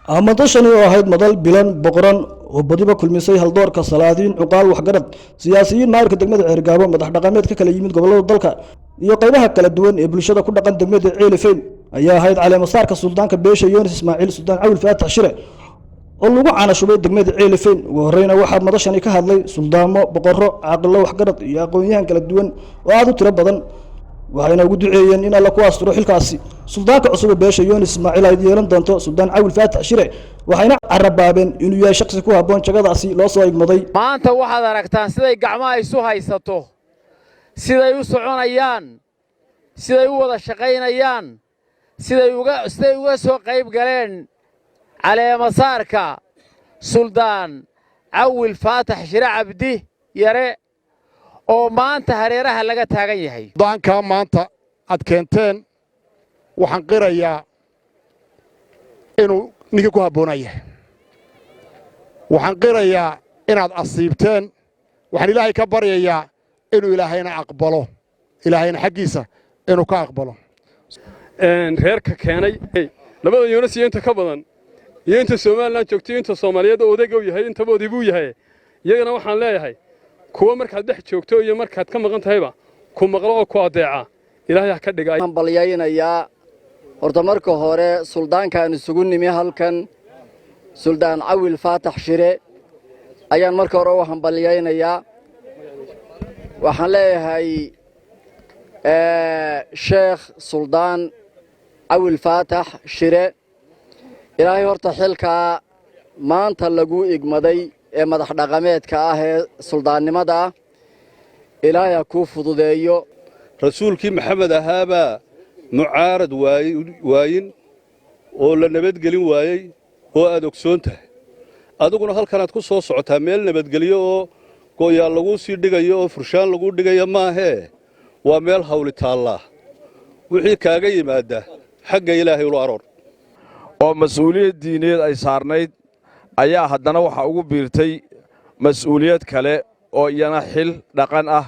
madashani oo ahayd madal bilan boqoran oo badiba kulmisay haldoorka salaadiin cuqaal waxgarad siyaasiyiin maamulka degmada Ceergaabo madax dhaqameed ka kala yimid gobolada dalka iyo qaybaha kala duwan ee bulshada ku dhaqan degmada Ceelifeen ayaa ahayd caleemasaarka suldaanka beesha Yoonis Ismaaciil Suldaan Cawil Faatax Shire oo lagu caanashubay degmada Ceelifeen ugu horeyna waxaa madashani ka hadlay suldaamo boqorro caaqilo waxgarad iyo aqoon-yahan kala duwan oo aad u tiro badan waxayna ugu duceeyeen in alla ku asturo xilkaasi suldaanka cusub beesha Yoonis Ismaaciil ay yeelan doonto Suldaan Cawil Faatax Shire waxayna carabaabeen inuu yahay shakhsi ku habboon jagadaasi loo soo igmaday maanta waxaad aragtaan siday gacmaha isu haysato siday u soconayaan siday u wada shaqaynayaan siday uga soo qayb galeen caleemasaarka Suldaan Cawil Faatax Shire Cabdi Yare oo maanta hareeraha laga taagan yahay suldaanka maanta aad keenteen waxaan qirayaa inuu ninka ku habboonaya waxaan qirayaa inaad asiibteen waxaan ilaahay ka baryayaa inuu ilaahayna aqbalo ilaahayna xaggiisa inuu ka aqbalo reerka keenay labada Yoonis iyo inta ka badan iyo inta Soomaaliland joogtay inta Soomaaliyeed oo odaygoo yahay inta boodii buu yahay iyagana waxaan leeyahay kuwa markaad dhex joogto iyo markaad ka maqan tahayba ku maqlo oo ku adeeca ilaahay ka dhigay aan balyaynayaa horta marka hore suldaankan isugu nimi halkan Suldaan Cawil Faatax Shire ayaan marka hore waxaan balyaynayaa waxaan leeyahay Sheekh Suldaan Cawil Faatax Shire ilaahay horta xilka maanta lagu igmaday ee madax dhaqameedka ah ee suldaannimada ilaahay ku fududeeyo rasuulkii maxamed ahaaba mucaarad waayin oo la nabadgelin waayay oo aad ogsoon tahay adiguna halkan aad ku soo socotaa meel nabadgeliyo oo gooyaal lagu sii dhigayo oo furshaan lagu dhigayo maahee waa meel hawli taallaa wixii kaaga yimaada xagga ilaahay ula aroor oo mas'uuliyad diineed ay saarnayd ayaa haddana waxa ugu biirtay mas'uuliyad kale oo iyana xil dhaqan ah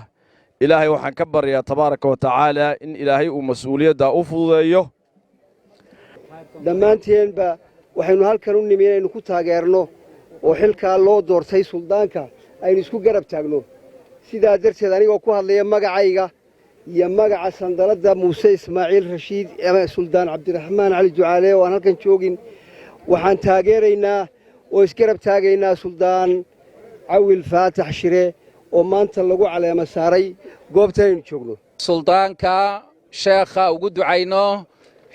ilaahay waxaan ka baryaa tabaaraka wa tacaala in ilaahay uu mas'uuliyadda u fududeeyo dhammaanteenba waxaynu halkan u nimi inaynu ku taageerno oo xilkaa loo doortay suldaanka aynu isku garab taagno sidaa darteed anigoo ku hadlaya magacayga iyo magaca sandaladda muuse ismaaciil rashiid ama suldaan cabdiraxmaan cali ducaale oo aan halkan joogin waxaan taageeraynaa oo isgarab taagaynaa Suldaan Cawil Faatax Shire oo maanta lagu caleema saaray goobta aynu joogno suldaanka sheekha ugu ducayno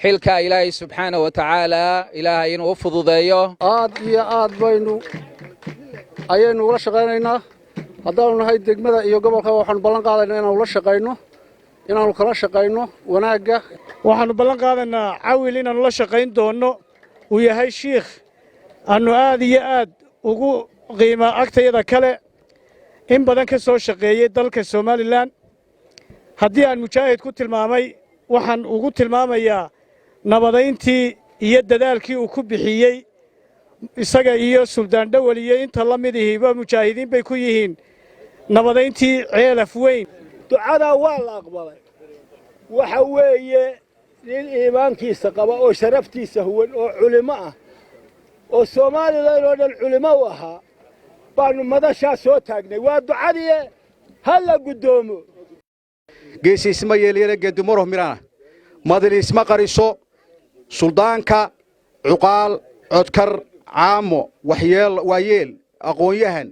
xilka ilaahay subxaanahu wa tacaala ilaahay inuu fududeeyo aad iyo aad ayaynu ula shaqaynaynaa haddaanu nahay degmada iyo gobolka waxaanu ballan qaadaynaa inaanu la shaqayno inaanu kala shaqayno wanaagga waxaanu ballan qaadaynaa Cawil inaanu la shaqayn doono uu yahay shiikh aanu aad iyo aad ugu qiimo agtayada kale in badan ka soo shaqeeyay dalka Soomaaliland haddii aan mujaahid ku tilmaamay waxaan ugu tilmaamayaa nabadayntii iyo dadaalkii uu ku bixiyay isaga iyo Suldaan Dhawal iyo inta la mid ah mujaahidiin bay ku yihiin nabadayntii Ceelaf Weyn ducada waa la aqbalay waxa weeye nin iimaankiisa qaba oo sharaftiisa huwan oo culimo ah oo Soomaaliland oo dhan culimo u ahaa baanu madashaa soo taagnay waa ducadii hal gudoomo geesisma yeeliyada geedumaro mirana madalisma qariso suldaanka cuqaal codkar caamo waayeel aqoon-yahan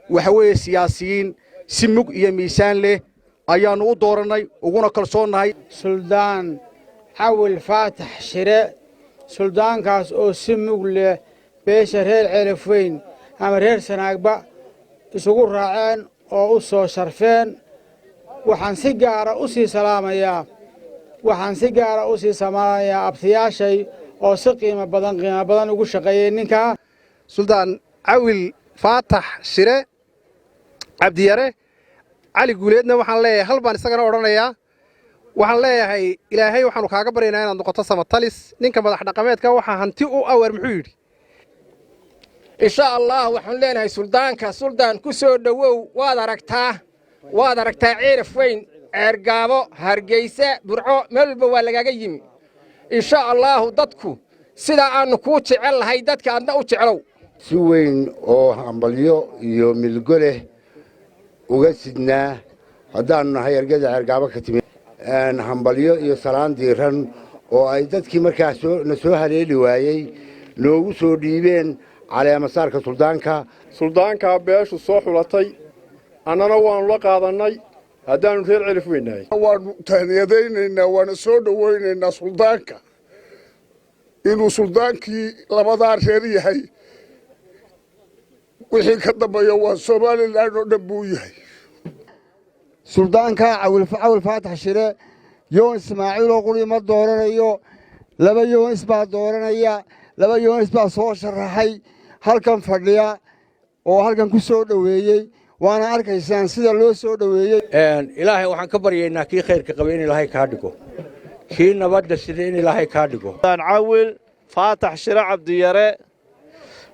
waxa weeye siyaasiyiin si mug iyo miisaan leh ayaanu u dooranay uguna kalsoonahay Suldaan Cawil Faatax Shire suldaankaas oo si mug leh beesha reer Ceelaf Weyn ama reer Sanaagba isugu raaceen oo u soo sharfeen waxaan si gaar ah u sii salaamayaa abtiyaashay oo si qiimo badan ugu shaqeeyay ninka Suldaan Cawil Faatax Shire Cabdi Yare cali guuleedna waxaan leeyahay hal baan isagana odhanayaa waxaan leeyahay ilaahay waxaanu kaaga baryaynaa inaad noqoto samatalis ninka madax dhaqameedka waxa hanti u awar muxuu yidhi insha Allah waxaan leenahay suldaanka suldaan ku soo dhawow waad aragtaa Ceelaf Weyn Ceergaabo Hargeysa Burco meel walba waa lagaga yimi insha Allah dadku sidaa aannu kuu jecel lahay dadka adna u jeclow si weyn oo hambalyo iyo milgo leh uga sidnaa haddaannu nahay ergada Ceergaabo ka timid hambalyo iyo salaan diiran oo ay dadkii markaas na soo haleeli waayey noogu soo dhiibeen caleemasaarka suldaanka beeshu soo xulatay annana waannu la qaadannay haddaannu reer Celif weynahay waannu tahniyadaynaynaa waana soo dhowaynaynaa suldaanka inuu suldaankii labadaa reer yahay wixii ka dambeeya waa Somaliland oo dhan buu yahay suldaanka cawil faatax shire yoon ismaaciil oo quri ma dooranayo laba yoonis baa dooranaya laba yoonis baa soo sharaxay halkan fadhiya oo halkan ku soo dhoweeyey waana arkaysaan sida loo soo dhoweeyey ilaahay waxaan ka baryaynaa kii khayrka qaba in ilaahay kaa dhigo kii nabadda sida in ilaahay kaa dhigo cawil faatax shire cabdiyare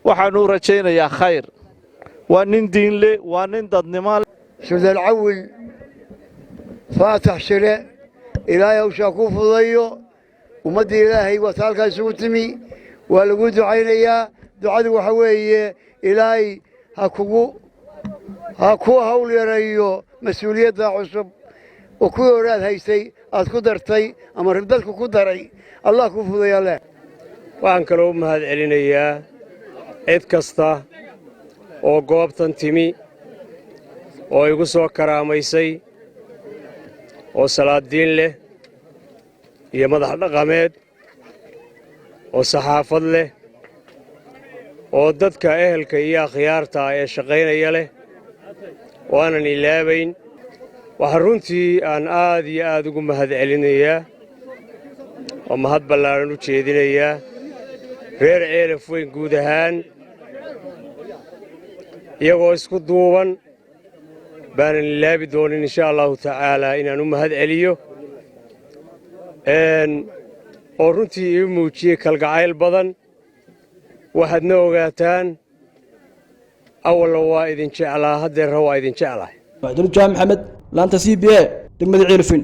waxaanu rajaynayaa khayr waa nin diinle waa nin dadnimo suldaan cawil faatax shire ilaahay hawshaa ku fudayo ummaddii ilaahay waa halkaa isugu timi waa lagu ducaynayaa ducadu waxa weeye ilaahay ha ku hawl yareeyo mas-uuliyadda cusub oo kuwii hore aad haysay aad ku dartay ama dadku ku daray allah ku fudaya leh waxaan kaloo u mahad celinayaa cid kasta oo goobtan timi oo igu soo karaamaysay oo salaadiin leh iyo madax dhaqameed oo saxaafad leh oo dadka ehelka iyo akhyaarta ee shaqaynaya leh oo aanan ilaabayn waxaa runtii aan aad iyo aad ugu mahad celinayaa oo mahad ballaaran u jeedinayaa reer Ceelaf Weyn guud ahaan iyagoo isku duuban baanan ilaabi doonin insha allahu tacaalaa inaan u mahad celiyo oo runtii ii muujiyey kalgacayl badan waxaadna ogaataan awalna waa idin jeclaa haddeerna waa idin jeclahay maxamed laanta CBA degmada Ceelaf Weyn